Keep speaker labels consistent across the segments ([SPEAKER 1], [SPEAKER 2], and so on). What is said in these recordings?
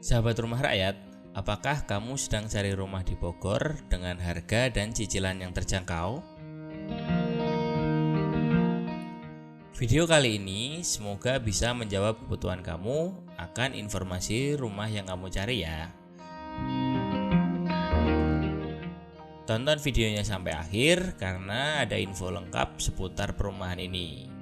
[SPEAKER 1] Sahabat Rumah Rakyat, apakah kamu sedang cari rumah di Bogor dengan harga dan cicilan yang terjangkau? Video kali ini semoga bisa menjawab kebutuhan kamu akan informasi rumah yang kamu cari ya. Tonton videonya sampai akhir karena ada info lengkap seputar perumahan ini.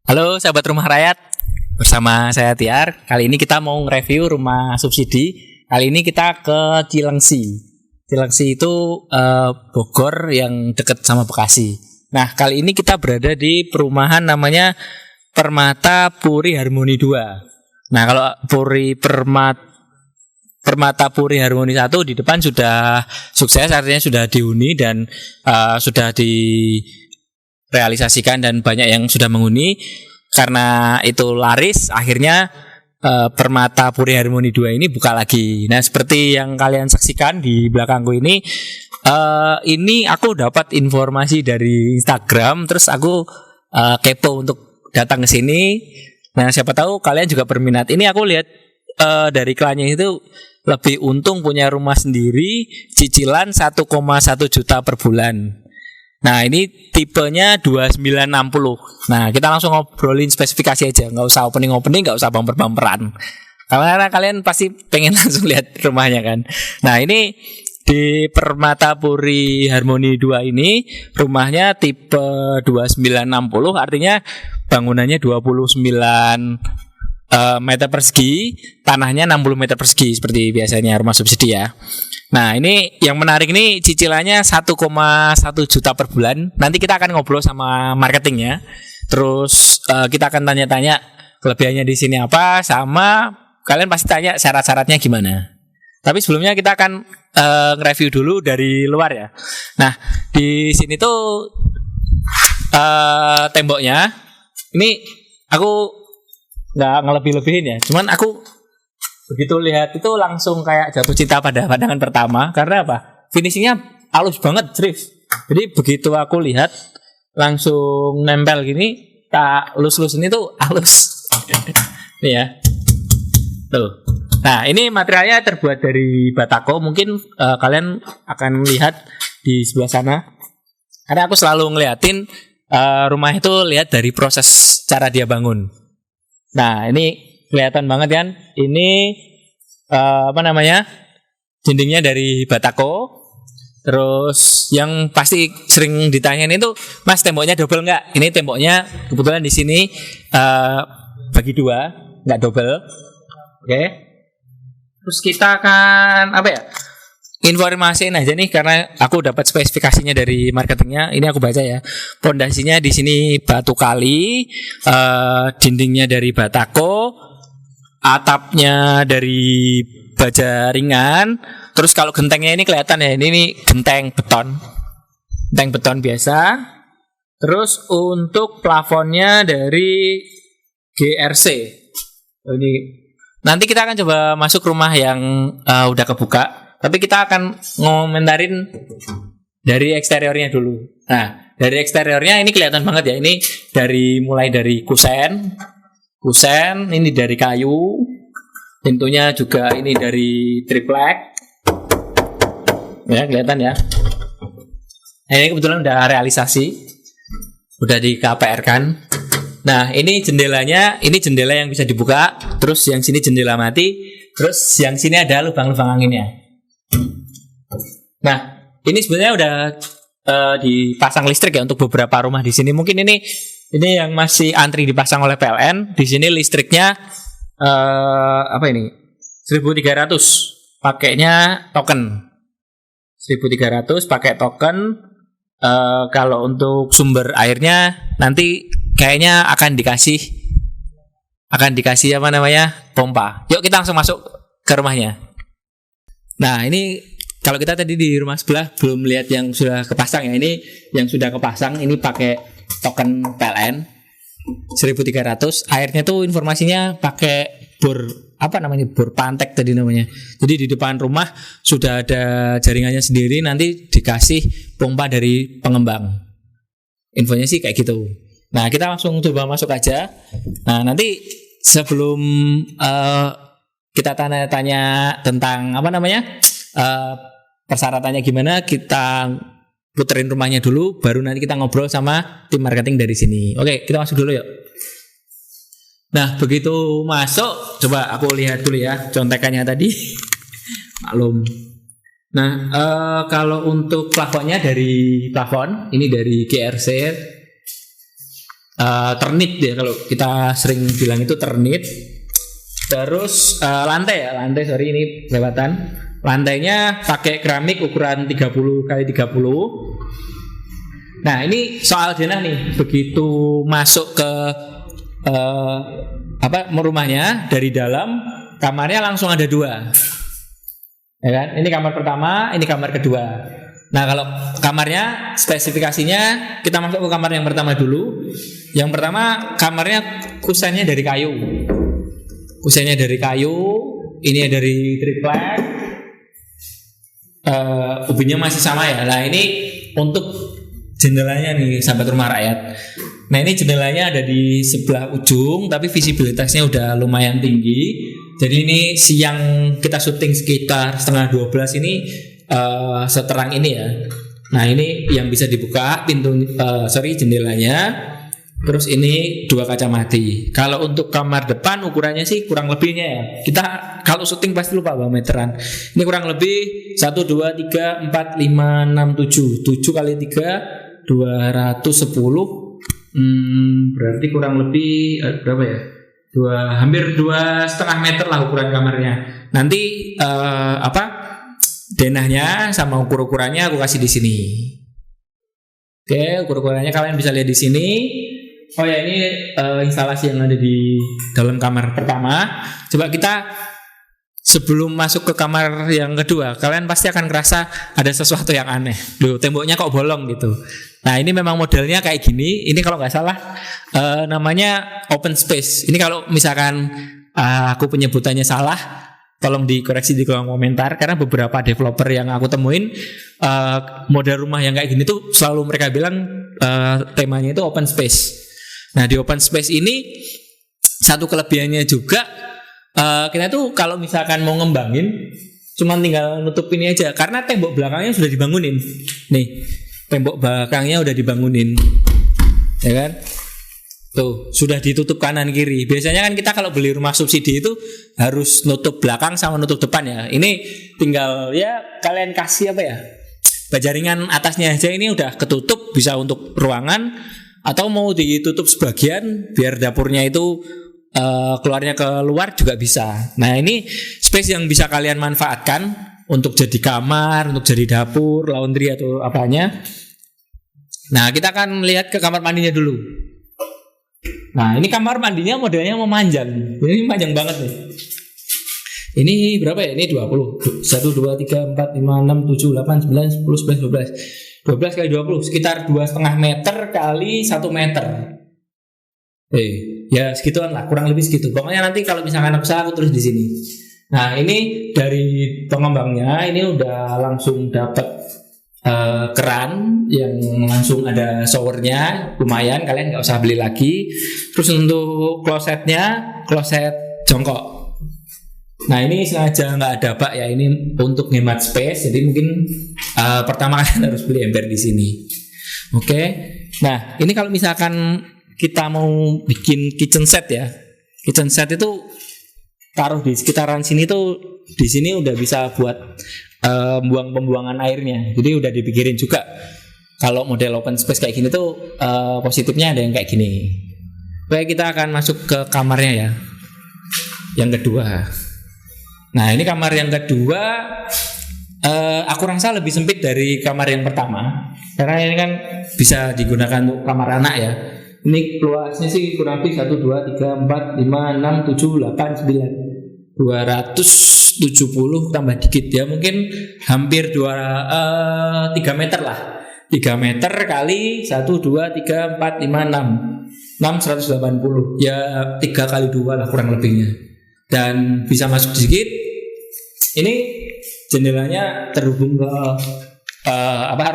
[SPEAKER 2] Halo sahabat Rumah Rakyat, bersama saya Tiar. Kali ini kita mau nge-review rumah subsidi. Kali ini kita ke Cilengsi. Cilengsi itu Bogor yang dekat sama Bekasi. Nah, kali ini kita berada di perumahan namanya Permata Puri Harmoni 2. Nah, kalau Permata Puri Harmoni 1 di depan sudah sukses, artinya sudah dihuni dan sudah realisasikan dan banyak yang sudah menghuni. Karena itu laris, akhirnya Permata Puri Harmoni 2 ini buka lagi. Nah, seperti yang kalian saksikan di belakangku ini aku dapat informasi dari Instagram, terus aku kepo untuk datang ke sini. Nah, siapa tahu kalian juga berminat. Ini aku lihat dari iklannya itu lebih untung punya rumah sendiri, cicilan 1,1 juta per bulan. Nah, ini tipenya 2960. Nah, kita langsung ngobrolin spesifikasi aja. Nggak usah opening-opening, nggak usah bumper-bumperan. Karena kalian pasti pengen langsung lihat rumahnya kan. Nah, ini di Permata Puri Harmoni 2 ini rumahnya tipe 2960. Artinya bangunannya 29 meter persegi, tanahnya 60 meter persegi seperti biasanya rumah subsidi ya. Nah, ini yang menarik nih, cicilannya 1,1 juta per bulan. Nanti kita akan ngobrol sama marketingnya. Terus kita akan tanya-tanya kelebihannya di sini apa, sama kalian pasti tanya syarat-syaratnya gimana. Tapi sebelumnya kita akan nge-review dulu dari luar ya. Nah, di sini tuh temboknya ini aku nggak ngelebih-lebihin ya. Cuman aku begitu lihat itu langsung kayak jatuh cinta pada pandangan pertama. Karena apa? Finishingnya halus banget, serius. Jadi begitu aku lihat langsung nempel gini, tak lus-lus ini tuh halus. Ini ya. Tuh. Nah, ini materialnya terbuat dari batako. Mungkin kalian akan lihat di sebelah sana. Karena aku selalu ngeliatin rumah itu lihat dari proses cara dia bangun. Nah, ini kelihatan banget kan, ini dindingnya dari batako. Terus yang pasti sering ditanyain itu, Mas, temboknya double nggak? Ini temboknya kebetulan di sini bagi dua, nggak double. Oke. Terus kita akan informasiin aja nih, karena aku dapat spesifikasinya dari marketingnya. Ini aku baca ya. Pondasinya di sini batu kali, dindingnya dari batako, atapnya dari baja ringan. Terus kalau gentengnya ini kelihatan ya, ini genteng beton biasa. Terus untuk plafonnya dari GRC. Ini nanti kita akan coba masuk rumah yang udah kebuka, tapi kita akan ngomentarin dari eksteriornya dulu. Nah, dari eksteriornya ini kelihatan banget ya. Ini mulai dari kusen, ini dari kayu, pintunya juga ini dari triplek, ya kelihatan ya. Ini kebetulan udah realisasi, udah di KPR kan. Nah, ini jendelanya, ini jendela yang bisa dibuka, terus yang sini jendela mati, terus yang sini ada lubang-lubang anginnya. Nah, ini sebenarnya udah dipasang listrik ya untuk beberapa rumah di sini. Mungkin ini yang masih antri dipasang oleh PLN. Di sini listriknya apa ini? 1.300 pakainya token. 1.300 pakai token. Kalau untuk sumber airnya nanti kayaknya akan dikasih apa namanya? Pompa. Yuk kita langsung masuk ke rumahnya. Nah, ini kalau kita tadi di rumah sebelah belum lihat yang sudah kepasang ya. Ini yang sudah kepasang ini pakai token PLN 1.300. Airnya tuh informasinya pakai bor apa namanya? Bor pantek tadi namanya. Jadi di depan rumah sudah ada jaringannya sendiri, nanti dikasih pompa dari pengembang. Infonya sih kayak gitu. Nah, kita langsung coba masuk aja. Nah, nanti sebelum kita tanya-tanya tentang apa namanya? Persyaratannya gimana, kita puterin rumahnya dulu, baru nanti kita ngobrol sama tim marketing dari sini. Oke, kita masuk dulu yuk. Nah, begitu masuk, coba aku lihat dulu ya contekannya tadi. Maklum. Nah, kalau untuk plafonnya dari plafon, ini dari GRC Ternit ya, kalau kita sering bilang itu Ternit. Terus lantai sorry ini kelewatan. Lantainya pakai keramik ukuran 30x30. Nah, ini soal denah nih. Begitu masuk ke rumahnya dari dalam, kamarnya langsung ada 2. Ya kan? Ini kamar pertama, ini kamar kedua. Nah, kalau kamarnya spesifikasinya, kita masuk ke kamar yang pertama dulu. Yang pertama kamarnya kusennya dari kayu. Ini dari triplek. Ubinnya masih sama ya. Nah, ini untuk jendelanya nih sahabat rumah rakyat. Nah, ini jendelanya ada di sebelah ujung, tapi visibilitasnya udah lumayan tinggi. Jadi ini siang kita syuting sekitar 11:30 ini seterang ini ya. Nah, ini yang bisa dibuka jendelanya. Terus ini 2 kaca mati. Kalau untuk kamar depan ukurannya sih kurang lebihnya ya. Kita kalau syuting pasti lupa bang meteran. Ini kurang lebih 1, 2, 3, 4, 5, 6, 7. 7 kali 3 210. Berarti kurang lebih berapa ya? Hampir 2,5 meter lah ukuran kamarnya. Nanti denahnya sama ukur-ukurannya aku kasih di sini. Oke, ukur-ukurannya kalian bisa lihat di sini. Oh ya, ini instalasi yang ada di dalam kamar pertama. Coba kita sebelum masuk ke kamar yang kedua, kalian pasti akan ngerasa ada sesuatu yang aneh. Loh, temboknya kok bolong gitu. Nah, ini memang modelnya kayak gini. Ini kalau nggak salah namanya open space. Ini kalau misalkan aku penyebutannya salah, tolong dikoreksi di kolom komentar. Karena beberapa developer yang aku temuin model rumah yang kayak gini tuh selalu mereka bilang temanya itu open space. Nah, di open space ini satu kelebihannya juga kita tuh kalau misalkan mau ngembangin cuma tinggal nutup ini aja, karena tembok belakangnya sudah dibangunin. Nih, tembok belakangnya udah dibangunin, ya kan? Tuh, sudah ditutup kanan kiri. Biasanya kan kita kalau beli rumah subsidi itu harus nutup belakang sama nutup depan ya. Ini tinggal ya kalian kasih apa ya? Bajaringan atasnya aja ini udah ketutup, bisa untuk ruangan. Atau mau ditutup sebagian biar dapurnya itu keluarnya keluar juga bisa. Nah, ini space yang bisa kalian manfaatkan untuk jadi kamar, untuk jadi dapur, laundry atau apanya. Nah, kita akan lihat ke kamar mandinya dulu. Nah, ini kamar mandinya modelnya memanjang. Ini panjang banget nih. Ini berapa ya? Ini 20. 1, 2, 3, 4, 5, 6, 7, 8, 9, 10, 11, 12. 12 kali 20 sekitar 2,5 meter kali 1 meter. Ya segituan lah, kurang lebih segitu. Pokoknya nanti kalau misalkan aku salah aku tulis di sini. Nah, ini dari pengembangnya ini udah langsung dapat keran yang langsung ada showernya, lumayan, kalian nggak usah beli lagi. Terus untuk klosetnya, kloset jongkok. Nah, ini sengaja nggak ada bak ya, ini untuk hemat space. Jadi mungkin pertama kalian harus beli ember di sini. Oke. Nah, ini kalau misalkan kita mau bikin kitchen set ya, kitchen set itu taruh di sekitaran sini tuh, di sini udah bisa buat buang pembuangan airnya. Jadi udah dipikirin juga. kalau model open space kayak gini tuh positifnya ada yang kayak gini. Oke, kita akan masuk ke kamarnya ya. Yang kedua. Nah, ini kamar yang kedua aku rasa lebih sempit dari kamar yang pertama. Karena ini kan bisa digunakan untuk kamar anak ya. Ini luasnya sih kurang lebih 1, 2, 3, 4, 5, 6, 7, 8, 9 270 tambah dikit ya. Mungkin hampir 3 meter lah. 3 meter kali 1, 2, 3, 4, 5, 6 180. Ya 3 kali 2 lah kurang lebihnya. Dan bisa masuk sedikit. Ini jendelanya terhubung ke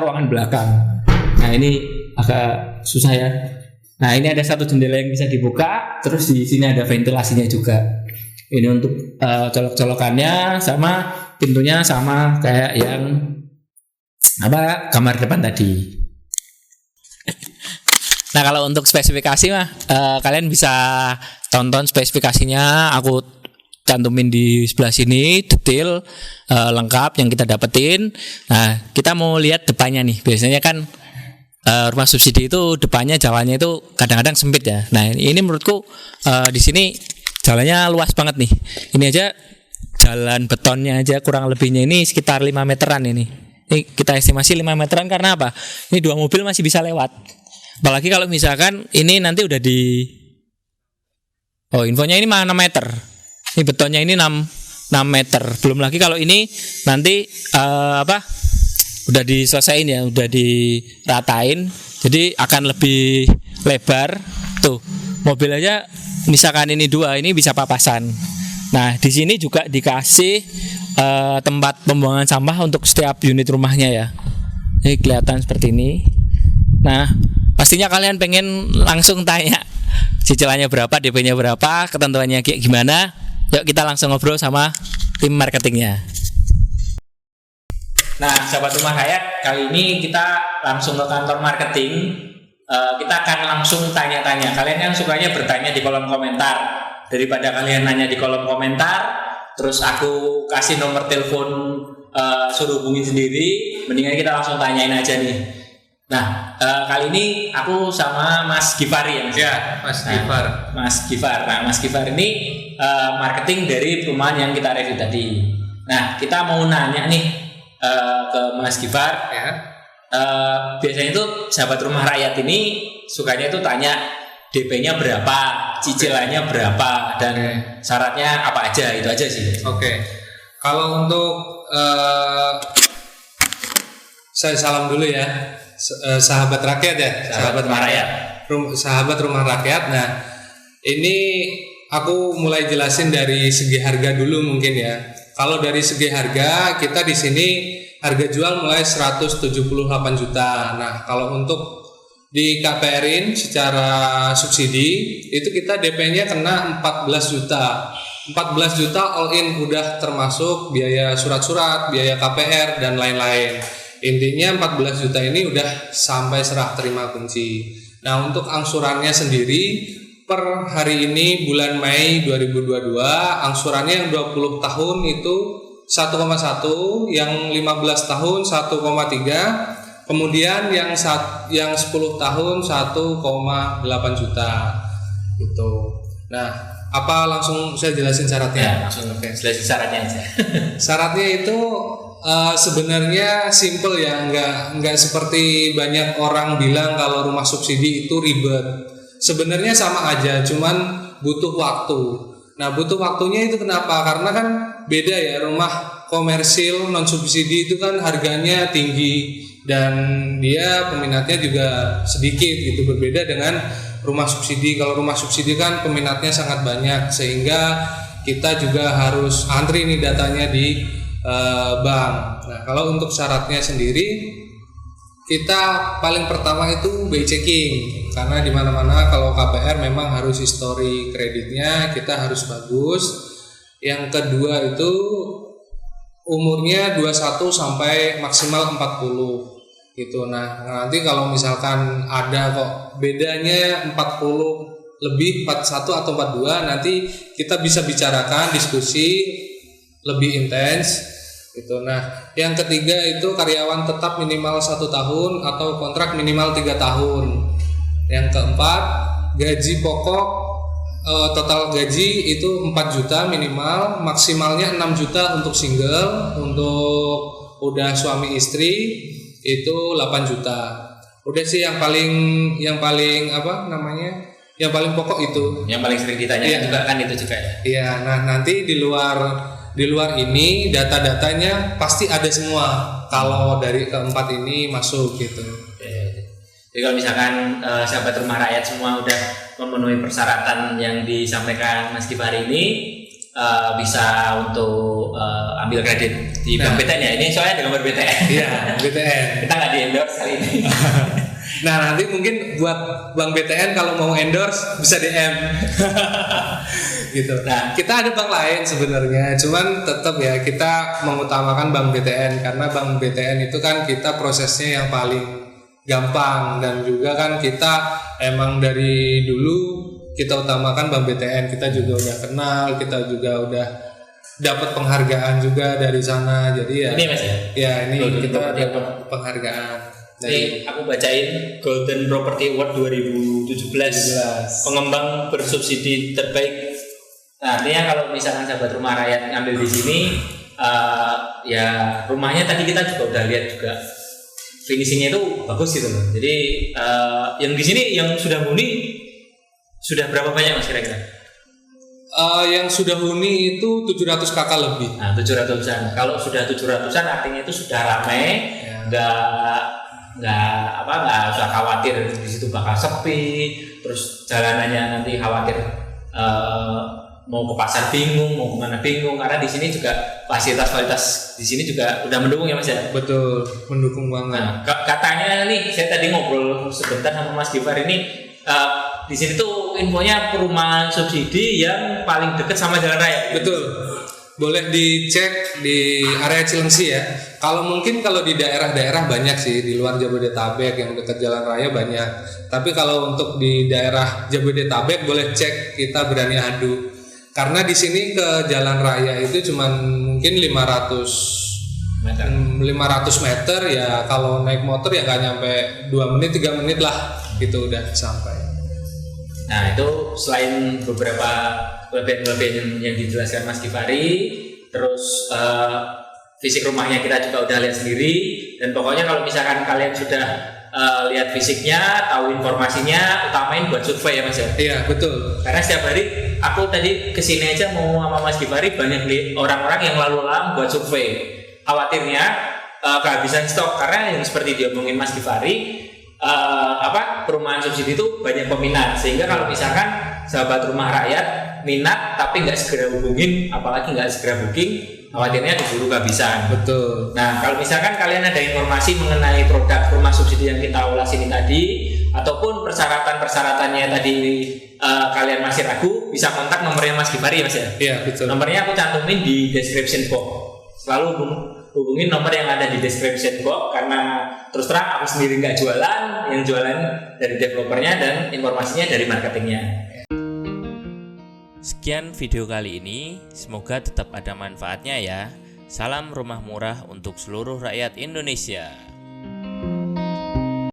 [SPEAKER 2] ruangan belakang. Nah ini agak susah ya. Nah ini ada satu jendela yang bisa dibuka. Terus di sini ada ventilasinya juga. Ini untuk colok-colokannya sama pintunya sama kayak yang kamar depan tadi. Nah kalau untuk spesifikasi mah kalian bisa tonton spesifikasinya, aku cantumin di sebelah sini detail lengkap yang kita dapetin. Nah kita mau lihat depannya nih. Biasanya kan rumah subsidi itu depannya jalannya itu kadang-kadang sempit ya. Nah ini menurutku di sini jalannya luas banget nih. Ini aja jalan betonnya aja kurang lebihnya ini sekitar 5 meteran ini. Ini kita estimasi 5 meteran karena apa? Ini 2 mobil masih bisa lewat. Apalagi kalau misalkan ini nanti udah infonya ini 6 meter. Ini betonnya ini 6 meter. Belum lagi kalau ini nanti udah diselesain ya, udah diratain. Jadi akan lebih lebar. Tuh, mobil aja misalkan ini 2, ini bisa papasan. Nah, di sini juga dikasih tempat pembuangan sampah untuk setiap unit rumahnya ya. Ini kelihatan seperti ini. Nah, pastinya kalian pengen langsung tanya cicilannya berapa, DP-nya berapa, ketentuannya kayak gimana. Yuk kita langsung ngobrol sama tim marketingnya. Nah, sahabat rumah rakyat, kali ini kita langsung ke kantor marketing. Kita akan langsung tanya-tanya. Kalian kan sukanya bertanya di kolom komentar. Daripada kalian nanya di kolom komentar, terus aku kasih nomor telepon suruh hubungin sendiri, mendingan kita langsung tanyain aja nih. Nah, kali ini aku sama Mas Gifari ya, Mas?
[SPEAKER 3] Ya, Mas Gifar.
[SPEAKER 2] Mas Gifar. Nah, Mas Gifar ini marketing dari perumahan yang kita review tadi. Nah, kita mau nanya nih ke Mas Gifar.
[SPEAKER 3] Ya.
[SPEAKER 2] Biasanya tuh sahabat rumah rakyat ini sukanya tuh tanya DP-nya berapa, cicilannya berapa, dan syaratnya apa aja, itu aja sih.
[SPEAKER 3] Oke. Kalau untuk saya salam dulu ya, sahabat rakyat ya,
[SPEAKER 2] Sahabat rumah rakyat.
[SPEAKER 3] Sahabat rumah rakyat. Nah, ini aku mulai jelasin dari segi harga dulu mungkin ya. Kalau dari segi harga, kita di sini harga jual mulai 178 juta. Nah, kalau untuk di KPR-in secara subsidi itu kita DP-nya kena 14 juta. 14 juta all in udah termasuk biaya surat-surat, biaya KPR dan lain-lain. Intinya 14 juta ini udah sampai serah terima kunci. Nah, untuk angsurannya sendiri per hari ini bulan Mei 2022 angsurannya yang 20 tahun itu 1,1, yang 15 tahun 1,3. Kemudian yang 10 tahun 1,8 juta gitu. Nah, apa langsung saya jelasin syaratnya?
[SPEAKER 2] Ya, langsung jelasin syaratnya aja.
[SPEAKER 3] Syaratnya itu sebenarnya simple ya, nggak seperti banyak orang bilang kalau rumah subsidi itu ribet. Sebenarnya sama aja, cuman butuh waktu. Nah, butuh waktunya itu kenapa? Karena kan beda ya, rumah komersil non subsidi itu kan harganya tinggi dan dia peminatnya juga sedikit gitu, berbeda dengan rumah subsidi. Kalau rumah subsidi kan peminatnya sangat banyak sehingga kita juga harus antri nih datanya di bank. Nah, kalau untuk syaratnya sendiri kita paling pertama itu BI checking, karena di mana-mana kalau KPR memang harus histori kreditnya kita harus bagus. Yang kedua itu umurnya 21 sampai maksimal 40 gitu. Nah, nanti kalau misalkan ada kok bedanya 40 lebih 41 atau 42, nanti kita bisa bicarakan diskusi lebih intens. Itu. Nah, yang ketiga itu karyawan tetap minimal 1 tahun atau kontrak minimal 3 tahun. Yang keempat, gaji pokok total gaji itu 4 juta minimal, maksimalnya 6 juta untuk single, untuk udah suami istri itu 8 juta. Udah sih yang paling apa namanya? Yang paling pokok itu.
[SPEAKER 1] Yang paling sering ditanyakan juga kan itu juga ya.
[SPEAKER 3] Iya, nah nanti di luar ini data-datanya pasti ada semua kalau dari keempat ini masuk gitu.
[SPEAKER 1] Jadi kalau misalkan sahabat rumah rakyat semua udah memenuhi persyaratan yang disampaikan Mas Givari ini, bisa untuk ambil kredit di Bank BTN ya. Ini soalnya ada gambar BTN.
[SPEAKER 3] Iya, BTN.
[SPEAKER 1] Kita nggak di endorse kali ini.
[SPEAKER 3] Nah nanti mungkin buat Bank BTN kalau mau endorse bisa DM. Gitu. Nah kita ada bank lain sebenarnya, cuman tetap ya kita mengutamakan Bank BTN karena Bank BTN itu kan kita prosesnya yang paling gampang, dan juga kan kita emang dari dulu kita utamakan Bank BTN, kita juga udah kenal, kita juga udah dapat penghargaan juga dari sana. Jadi ya
[SPEAKER 1] ini Mas ya?
[SPEAKER 3] Ya ini kita dapat penghargaan.
[SPEAKER 1] Ini aku bacain Golden Property Award 2017 pengembang bersubsidi terbaik. Nah, artinya kalau misalkan sahabat rumah rakyat ngambil di sini, ya rumahnya tadi kita juga udah lihat juga finishingnya itu bagus gitu loh. Jadi yang di sini yang sudah huni sudah berapa banyak Mas kira-kira?
[SPEAKER 3] Yang sudah huni itu 700 kakak lebih.
[SPEAKER 1] Nah 700-an. Kalau sudah 700-an artinya itu sudah ramai, nggak usah khawatir di situ bakal sepi, terus jalanannya nanti khawatir mau ke pasar bingung, mau kemana bingung, karena di sini juga fasilitas di sini juga udah mendukung ya Mas ya.
[SPEAKER 3] Betul, mendukung banget.
[SPEAKER 1] Nah, katanya nih saya tadi ngobrol sebentar sama Mas Givari ini, di sini tuh infonya perumahan subsidi yang paling dekat sama jalan raya.
[SPEAKER 3] Betul. Boleh dicek di area Cilengsi ya. Kalau di daerah-daerah banyak sih di luar Jabodetabek yang dekat jalan raya banyak. Tapi kalau untuk di daerah Jabodetabek boleh cek kita Berani Adu. Karena di sini ke jalan raya itu cuman mungkin 500 meter ya, kalau naik motor ya nggak nyampe 2 menit 3 menit lah gitu udah sampai.
[SPEAKER 1] Nah itu selain beberapa kelebihan yang dijelaskan Mas Givari, terus fisik rumahnya kita juga udah lihat sendiri, dan pokoknya kalau misalkan kalian sudah lihat fisiknya, tahu informasinya, utamain buat survei ya Mas ya.
[SPEAKER 3] Iya betul.
[SPEAKER 1] Karena setiap hari aku tadi kesini aja mau sama Mas Givari banyak orang-orang yang lalu lalang buat survei. Khawatirnya kehabisan stok, karena yang seperti diomongin Mas Givari, perumahan subsidi itu banyak peminat, sehingga kalau misalkan sahabat rumah rakyat minat tapi nggak segera hubungin, apalagi nggak segera booking, khawatirnya keburu kehabisan.
[SPEAKER 3] Betul.
[SPEAKER 1] Nah kalau misalkan kalian ada informasi mengenai produk rumah subsidi yang kita ulas ini tadi, ataupun persyaratan-persyaratannya tadi kalian masih ragu, bisa kontak nomornya Mas Givari Mas ya.
[SPEAKER 3] Iya betul.
[SPEAKER 1] Nomornya aku cantumin di description box. Selalu hubungin nomor yang ada di description box, karena terus terang aku sendiri nggak jualan, yang jualan dari developernya dan informasinya dari marketingnya.
[SPEAKER 4] Sekian video kali ini, semoga tetap ada manfaatnya ya. Salam rumah murah untuk seluruh rakyat Indonesia.